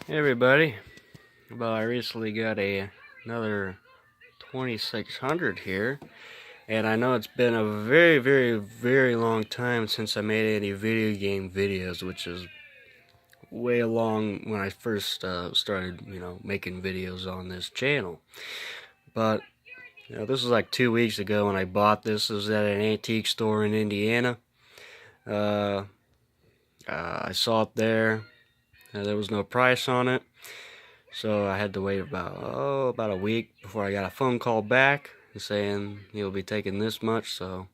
Hey everybody, well I recently got another 2600 here, and I know it's been a very long time since I made any video game videos, which is way along when I first started making videos on this channel. But this was like 2 weeks ago when I bought this. It was at an antique store in Indiana. I saw it there. There was no price on it. So I had to wait about a week before I got a phone call back saying you'll be taking this much. So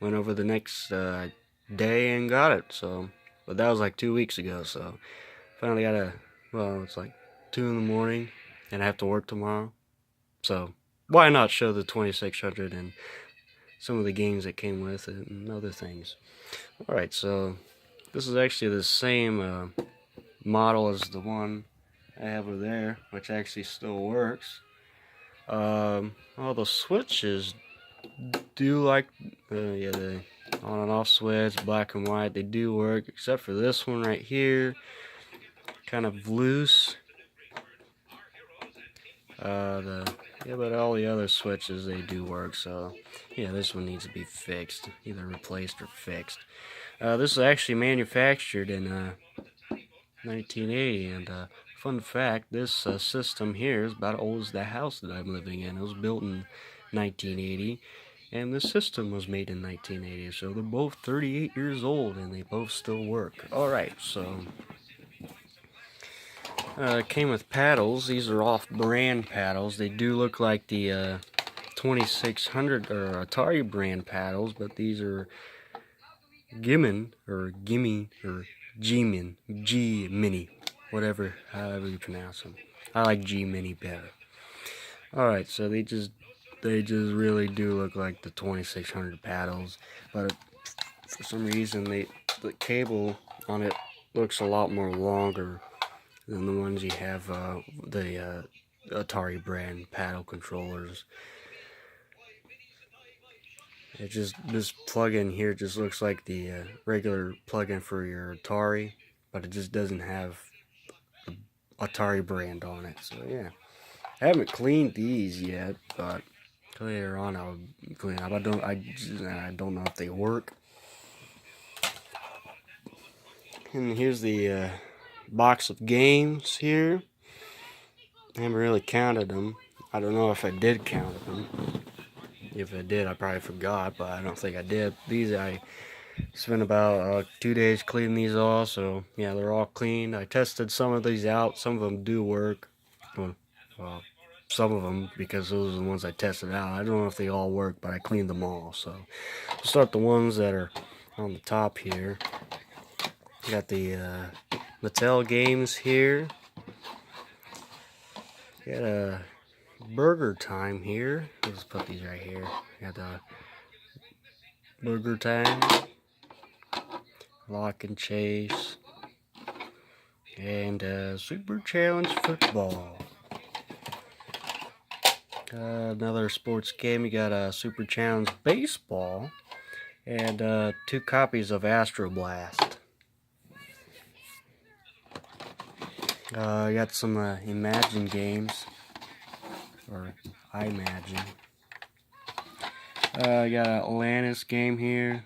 went over the next day and got it. But that was like 2 weeks ago. So finally it's like 2 in the morning and I have to work tomorrow. So why not show the 2600 and some of the games that came with it and other things. Alright, so this is actually the same model as the one I have over there, which actually still works. All the switches do the on and off switch, black and white, they do work, except for this one right here, kind of loose. But all the other switches, they do work. So yeah, this one needs to be fixed, either replaced or fixed. This is actually manufactured in 1980, and fun fact, this system here is about as old as the house that I'm living in. It was built in 1980, and the system was made in 1980, so they're both 38 years old, and they both still work. Alright, so it came with paddles. These are off-brand paddles. They do look like the 2600 or Atari brand paddles, but these are Gimin or G-Mini, however you pronounce them. I like G-Mini better. Alright, so they just really do look like the 2600 paddles, but for some reason the cable on it looks a lot more longer than the ones you have the Atari brand paddle controllers. This plug-in here just looks like the regular plug-in for your Atari, but it just doesn't have the Atari brand on it. So yeah, I haven't cleaned these yet, but later on I'll clean them. I don't know if they work. And here's the box of games here. I haven't really counted them. I don't know if I did count them. If I did, I probably forgot, but I don't think I did. These I spent about 2 days cleaning these all, so yeah, they're all cleaned. I tested some of these out. Some of them do work. Well, some of them, because those are the ones I tested out. I don't know if they all work, but I cleaned them all. So we'll start the ones that are on the top here. Got the Mattel games here. Got a Burger Time here. Let's put these right here. Got the Burger Time, Lock and Chase, and Super Challenge Football. Another sports game. You got a Super Challenge Baseball, and 2 copies of Astro Blast. I got some Imagine games, or I Imagine. I got an Atlantis game here.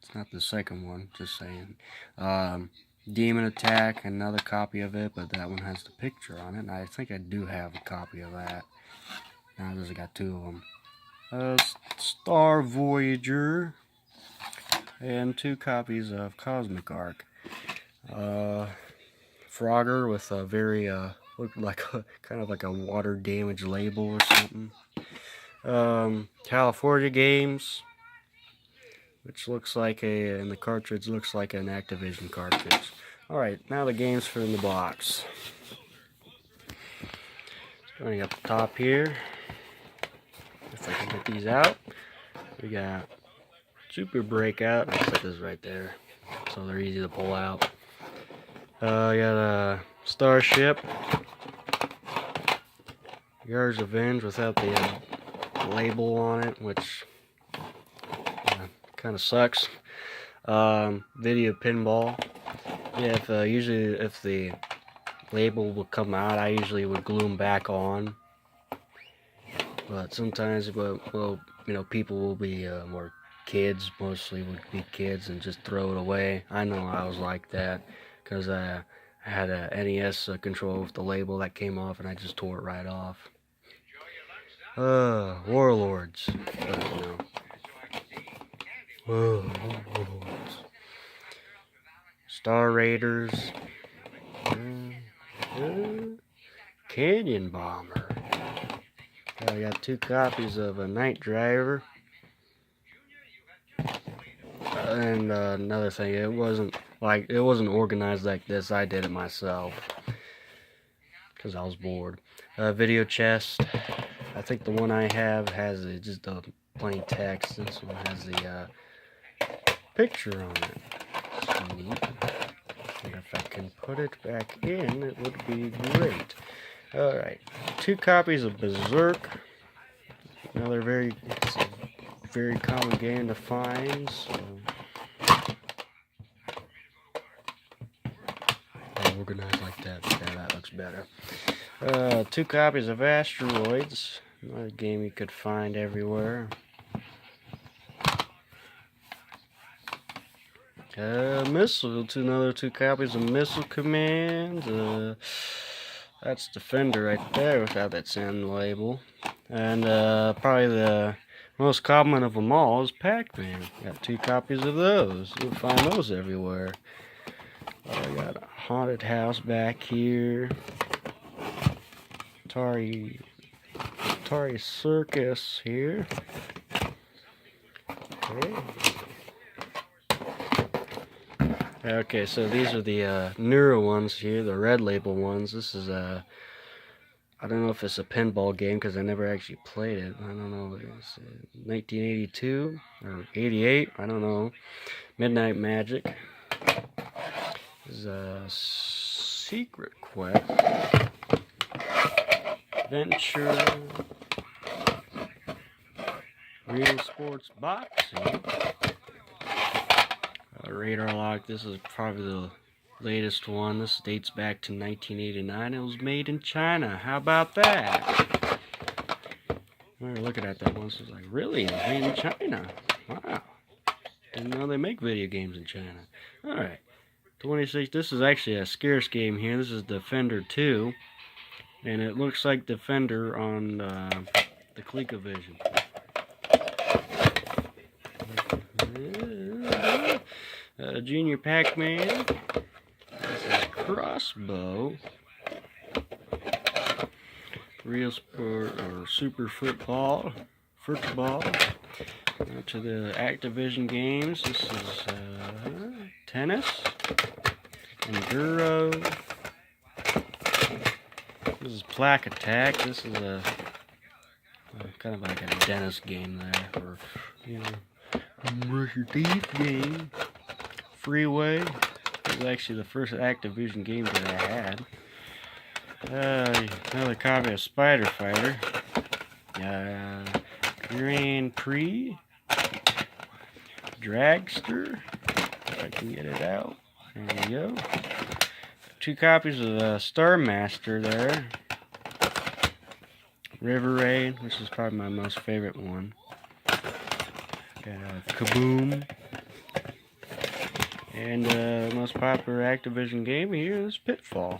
It's not the second one, just saying. Demon Attack, another copy of it, but that one has the picture on it, and I think I do have a copy of that. Now I just got 2 of them. Star Voyager, and 2 copies of Cosmic Arc. Frogger with a very looked like kind of like a water damage label or something. California games, which looks like and the cartridge looks like an Activision cartridge. Alright, now the games for in the box. Starting up the top here, if I can get these out, we got Super Breakout. I'll put this right there so they're easy to pull out. I got a Starship, Yard's Revenge without the label on it, which kind of sucks. Video Pinball. Yeah, usually if the label would come out, I usually would glue them back on. But sometimes, well, you know, people will be more kids, mostly would be kids, and just throw it away. I know I was like that, because I had a NES controller with the label that came off, and I just tore it right off. Warlords. No. Warlords. Star Raiders. Canyon Bomber. I got 2 copies of a Night Driver. And another thing, it wasn't organized like this. I did it myself because I was bored. Video chest. I think the one I have has just the plain text. This one has the picture on it. Sweet. And if I can put it back in, it would be great. Alright, 2 copies of Berserk. Another very common game to find. So. Organized like that. Yeah, that looks better. 2 copies of Asteroids. Another game you could find everywhere. Missile. Another 2 copies of Missile Command. That's Defender right there without that sand label. And probably the most common of them all is Pac-Man. Got 2 copies of those. You'll find those everywhere. I got a Haunted House back here. Atari Circus here. Okay, so these are the newer ones here, the red label ones. This is I don't know if it's a pinball game because I never actually played it. I don't know. It's 1982 or 88. I don't know. Midnight Magic. This is a Secret Quest. Adventure. Real Sports Boxing. Radar Lock. This is probably the latest one. This dates back to 1989. It was made in China. How about that? We were looking at that once. It was like, really? It was made in China? Wow. Didn't know they make video games in China. Alright. 26. This is actually a scarce game here. This is Defender 2. And it looks like Defender on the ColecoVision. Junior Pac-Man. This is Crossbow. Real Sport or Super Football. To the Activision games. This is Tennis. Enduro. This is Plaque Attack. This is a kind of like a dentist game there, or you know, brush your teeth game. Freeway. This is actually the first Activision game that I had. Another copy of Spider Fighter. Grand Prix. Dragster. If I can get it out. There we go. 2 copies of Star Master there. River Raid, which is probably my most favorite one. Got Kaboom. And the most popular Activision game here is Pitfall.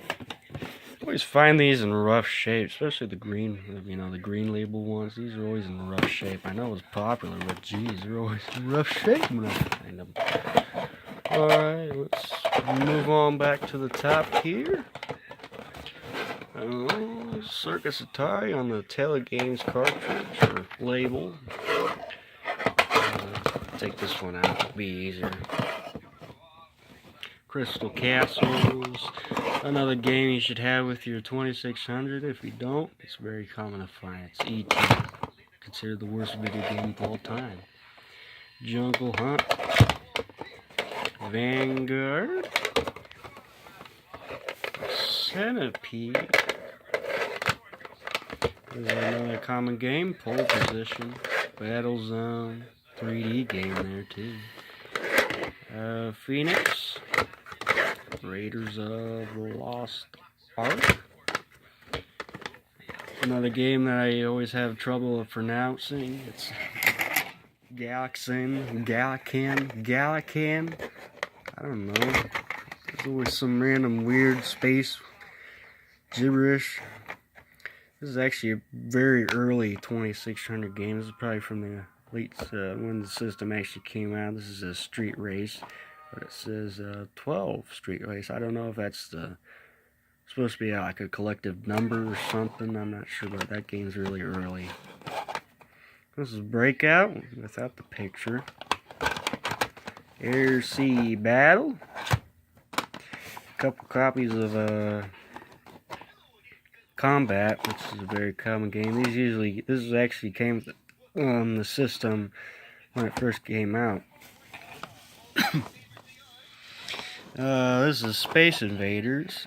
Always find these in rough shape, especially the green, you know, the green label ones. These are always in rough shape. I know it's popular, but geez, they're always in rough shape when I find them. Alright, let's move on back to the top here. Circus Atari on the Telegames cartridge or label. Take this one out, it'll be easier. Crystal Castles. Another game you should have with your 2600. If you don't, it's very common to find. It's E.T. Considered the worst video game of all time. Jungle Hunt. Vanguard. Centipede. There's another common game. Pole Position. Battle Zone. 3D game there too. Phoenix. Raiders of the Lost Ark. Another game that I always have trouble of pronouncing. It's Galakan. I don't know. There's always some random weird space gibberish. This is actually a very early 2600 game. This is probably from the late when the system actually came out. This is a street race, but it says 12 street race. I don't know if that's supposed to be like a collective number or something. I'm not sure, but that game's really early. This is Breakout without the picture. Air Sea Battle. A couple copies of Combat, which is a very common game. This actually came on the system when it first came out. This is Space Invaders.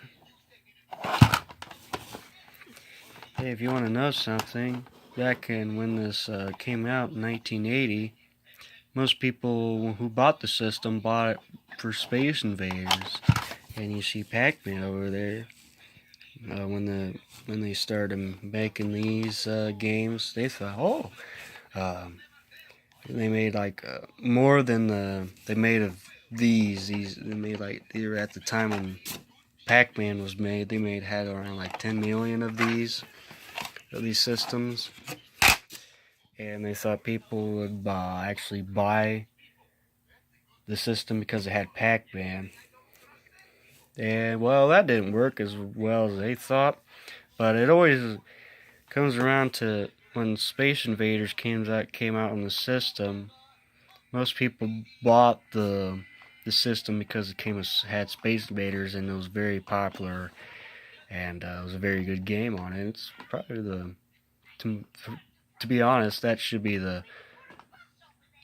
Hey, if you want to know something, back when this came out in 1980, most people who bought the system bought it for Space Invaders. And you see Pac-Man over there. When they started making these games, they thought, they made like more than they made of these. They made like at the time when Pac-Man was made, they had around like 10 million of these systems, and they thought people would actually buy the system because it had Pac-Man. And well, that didn't work as well as they thought, but it always comes around to when Space Invaders came out on the system. Most people bought the system because it had Space Invaders, and it was very popular, and it was a very good game on it. It's probably to be honest, that should be the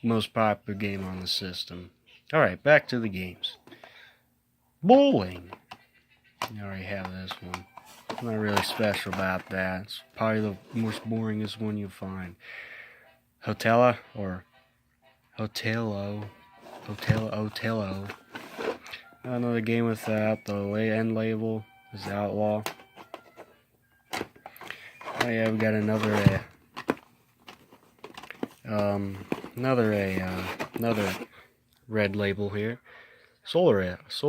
most popular game on the system. Alright, back to the games. Bowling. You already have this one. Not really special about that. It's probably the most boringest one you'll find. Hotella or Hotello. Another game without the end label is Outlaw. Oh yeah, we got another red label here. Solaris.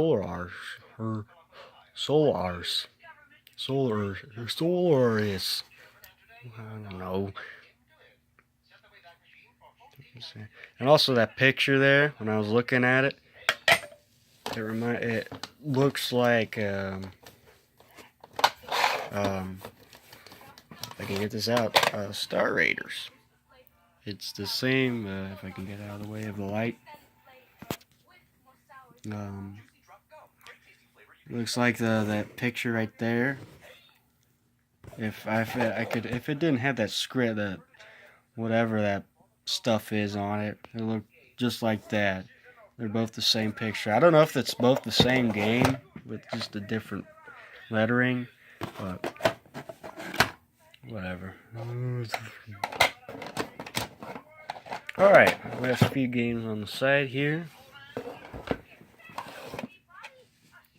I don't know. And also that picture there, when I was looking at it, it looks like if I can get this out, Star Raiders. It's the same, if I can get out of the way of the light. Looks like that picture right there. If it didn't have that script, that whatever that stuff is on it, it looked just like that. They're both the same picture. I don't know if it's both the same game with just a different lettering, but whatever. Alright, we have a few games on the side here.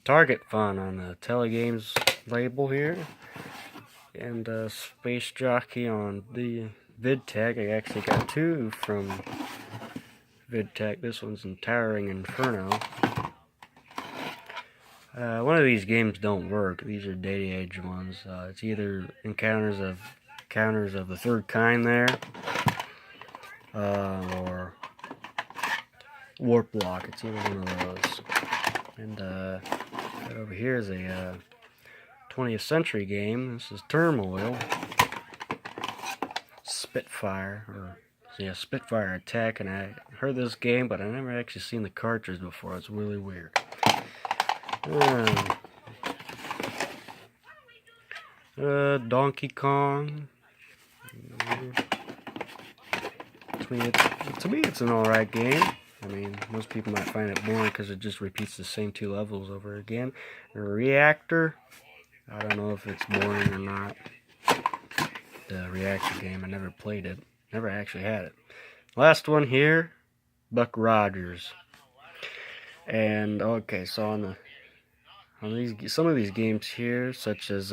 Target Fun on the Telegames label here. And Space Jockey on the VidTech. I actually got two from VidTech. This one's in Towering Inferno. One of these games don't work. These are Data Age ones. It's either encounters of the third kind there, or Warp Block. It's either one of those. And right over here is a 20th century game. This is Turmoil. Spitfire Attack, and I heard this game, but I never actually seen the cartridge before. It's really weird. Donkey Kong. To me, it's an alright game. I mean, most people might find it boring because it just repeats the same two levels over again. Reactor. I don't know if it's boring or not. The Reactor game, I never played it. Never actually had it. Last one here, Buck Rogers. And okay, so on these, some of these games here, such as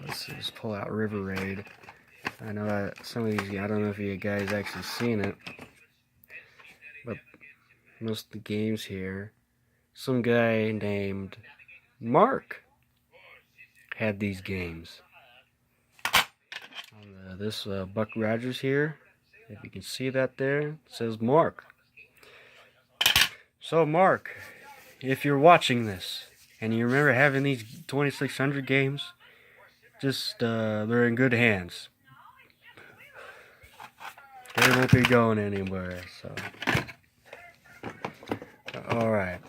let's just pull out River Raid. I know that some of these, I don't know if you guys actually seen it, but most of the games here, some guy named Mark had these games. On this Buck Rogers here, if you can see that there, it says Mark. So Mark, if you're watching this and you remember having these 2600 games, just they're in good hands. They won't be going anywhere. So, alright.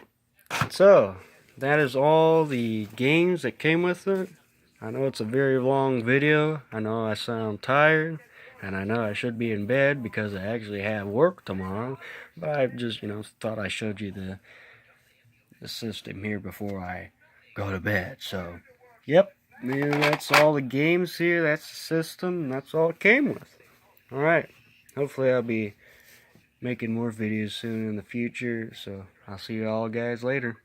So, that is all the games that came with it. I know it's a very long video. I know I sound tired. And I know I should be in bed because I actually have work tomorrow. But I just, thought I showed you the system here before I go to bed. So, yep. That's all the games here. That's the system. That's all it came with. Alright. Hopefully I'll be making more videos soon in the future. So, I'll see you all guys later.